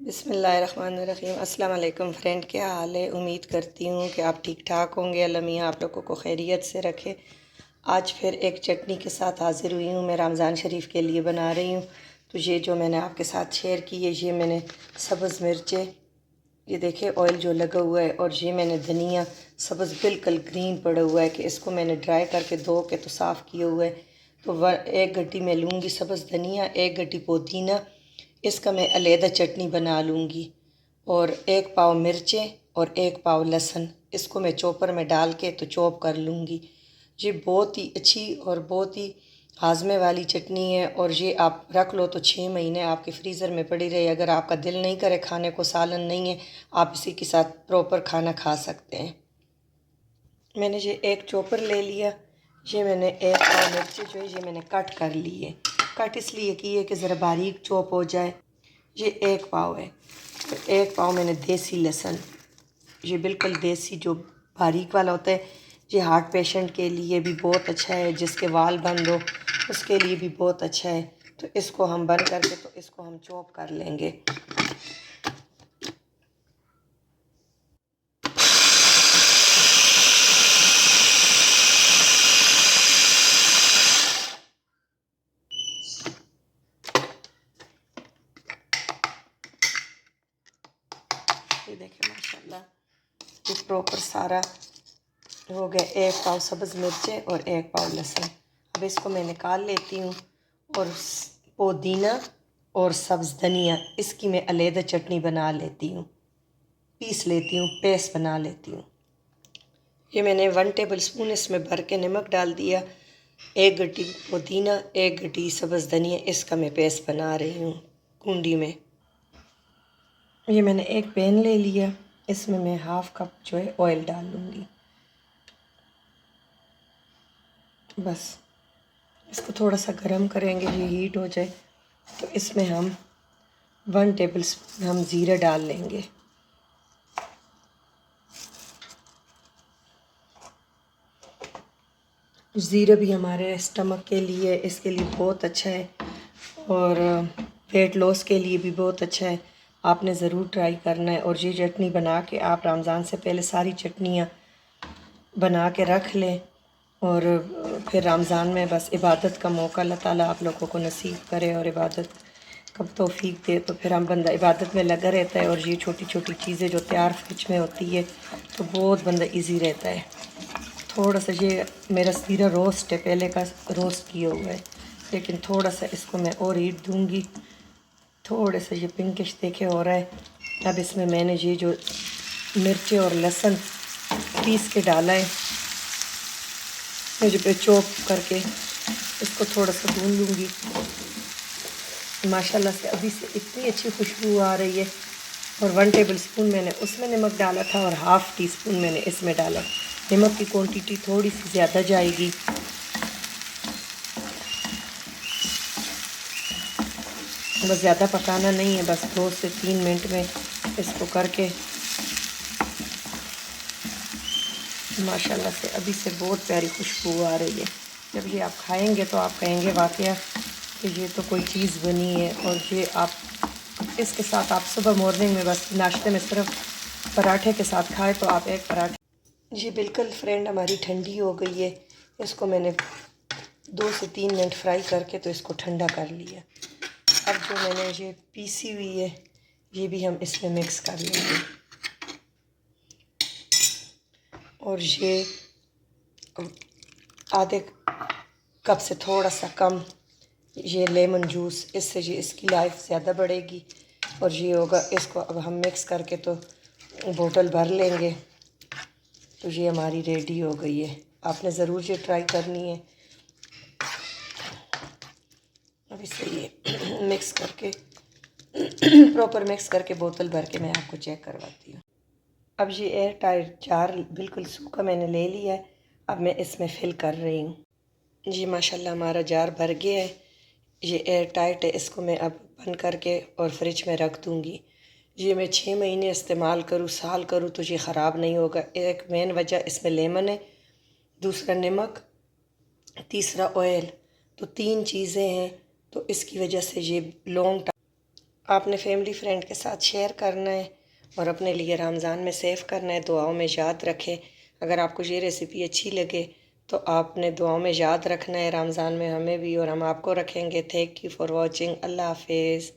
बिस्मिल्लाहिर्रहमानिर्रहीम। अस्सलाम वालेकुम फ्रेंड, क्या हाल है? उम्मीद करती हूँ कि आप ठीक ठाक होंगे। अल्लाह मियाँ आप लोगों को खैरियत से रखे। आज फिर एक चटनी के साथ हाज़िर हुई हूँ। मैं रमज़ान शरीफ के लिए बना रही हूँ। तो ये जो मैंने आपके साथ शेयर की है, ये मैंने सब्ज़ मिर्चें, ये देखिए ऑयल जो लगा हुआ है, और ये मैंने धनिया सब्ज़ बिल्कुल ग्रीन पड़ा हुआ है कि इसको मैंने ड्राई करके धो के तो साफ़ किया हुआ है। तो एक गड्डी मैं लूँगी सब्ज़ धनिया, एक गड्डी पुदीना, इसका मैं अलहदा चटनी बना लूँगी। और एक पाव मिर्चें और एक पाव लहसुन, इसको मैं चॉपर में डाल के तो चॉप कर लूँगी। ये बहुत ही अच्छी और बहुत ही हाजमे वाली चटनी है, और ये आप रख लो तो 6 महीने आपके फ्रीज़र में पड़ी रहे। अगर आपका दिल नहीं करे खाने को, सालन नहीं है, आप इसी के साथ प्रॉपर खाना खा सकते हैं। मैंने ये एक चॉपर ले लिया। ये मैंने एक पाव मिर्ची जो है ये मैंने कट कर ली है। कट इसलिए की है कि ज़रा बारीक चॉप हो जाए। ये एक पाव है। तो एक पाव मैंने देसी लहसुन, ये बिल्कुल देसी जो बारीक वाला होता है, ये हार्ट पेशेंट के लिए भी बहुत अच्छा है, जिसके वाल बंद हो उसके लिए भी बहुत अच्छा है। तो इसको हम बंद करके तो इसको हम चॉप कर लेंगे। ये देखें माशाल्लाह, ये प्रॉपर सारा हो गया। एक पाव सब्ज़ मिर्चें और एक पाव लहसुन। अब इसको मैं निकाल लेती हूँ, और पुदीना और सब्ज़ धनिया, इसकी मैं अलहदा चटनी बना लेती हूँ, पीस लेती हूँ, पेस्ट बना लेती हूँ। ये मैंने 1 टेबल स्पून इसमें भर के नमक डाल दिया। एक गड्डी पुदीना, एक गड्डी सब्ज़ धनिया, इसका मैं पेस्ट बना रही हूँ कुंडी में। ये मैंने एक पैन ले लिया, इसमें मैं हाफ़ कप जो है ऑयल डाल लूँगी। बस इसको थोड़ा सा गर्म करेंगे, ये हीट हो जाए तो इसमें हम 1 टेबल स्पून हम ज़ीरा डाल लेंगे। ज़ीरा भी हमारे स्टमक के लिए, इसके लिए बहुत अच्छा है, और वेट लॉस के लिए भी बहुत अच्छा है। आपने ज़रूर ट्राई करना है। और ये चटनी बना के आप रमज़ान से पहले सारी चटनियाँ बना के रख लें, और फिर रमज़ान में बस इबादत का मौका अल्लाह ताला आप लोगों को नसीब करे, और इबादत कब तौफीक दे तो फिर हम बंदा इबादत में लगा रहता है। और ये छोटी छोटी चीज़ें जो तैयार फ्रिज में होती है तो बहुत बंदा इजी रहता है। थोड़ा सा ये मेरा ज़ीरा रोस्ट है, पहले का रोस्ट किया हुआ है, लेकिन थोड़ा सा इसको मैं और हीट दूँगी। थोड़ा सा ये पिंकिश देखे हो रहा है। अब इसमें मैंने ये जो मिर्ची और लहसुन पीस के डाला है, मुझे पे चॉप करके इसको थोड़ा सा भून लूँगी। माशाल्लाह से अभी से इतनी अच्छी खुशबू आ रही है। और 1 टेबल स्पून मैंने उसमें नमक डाला था, और हाफ़ टी स्पून मैंने इसमें डाला। नमक की क्वांटिटी थोड़ी सी ज़्यादा जाएगी। बस ज़्यादा पकाना नहीं है, बस 2 से 3 मिनट में इसको करके माशाल्लाह से अभी से बहुत प्यारी खुशबू आ रही है। जब ये आप खाएंगे तो आप कहेंगे वाकया कि ये तो कोई चीज़ बनी है। और ये आप इसके साथ आप सुबह मॉर्निंग में बस नाश्ते में सिर्फ पराठे के साथ खाएं तो आप एक पराठे। जी बिल्कुल फ्रेंड, हमारी ठंडी हो गई है। इसको मैंने 2 से 3 मिनट फ्राई करके तो इसको ठंडा कर लिया। अब जो मैंने ये पीसी हुई है ये भी हम इसमें मिक्स कर लेंगे। और ये आधे कप से थोड़ा सा कम ये लेमन जूस, इससे ये इसकी लाइफ ज़्यादा बढ़ेगी। और ये होगा, इसको अब हम मिक्स करके तो बोतल भर लेंगे। तो ये हमारी रेडी हो गई है। आपने ज़रूर ये ट्राई करनी है। अब इसे ये मिक्स करके प्रॉपर मिक्स करके बोतल भर के मैं आपको चेक करवाती हूँ। अब ये एयर टाइट जार बिल्कुल सूखा मैंने ले लिया है। अब मैं इसमें फिल कर रही हूँ। जी माशाल्लाह हमारा जार भर गया है। ये एयर टाइट है, इसको मैं अब बंद करके और फ्रिज में रख दूँगी। ये मैं 6 महीने इस्तेमाल करूँ, साल करूँ तो ये ख़राब नहीं होगा। एक मेन वजह इसमें लेमन है, दूसरा नमक, तीसरा ऑयल, तो 3 चीज़ें हैं। तो इसकी वजह से ये लॉन्ग आपने फैमिली फ्रेंड के साथ शेयर करना है और अपने लिए रमज़ान में सेव करना है। दुआओं में याद रखें। अगर आपको ये रेसिपी अच्छी लगे तो आपने दुआओं में याद रखना है। रमज़ान में हमें भी और हम आपको रखेंगे। Thank you for watching. अल्लाह हाफिज़।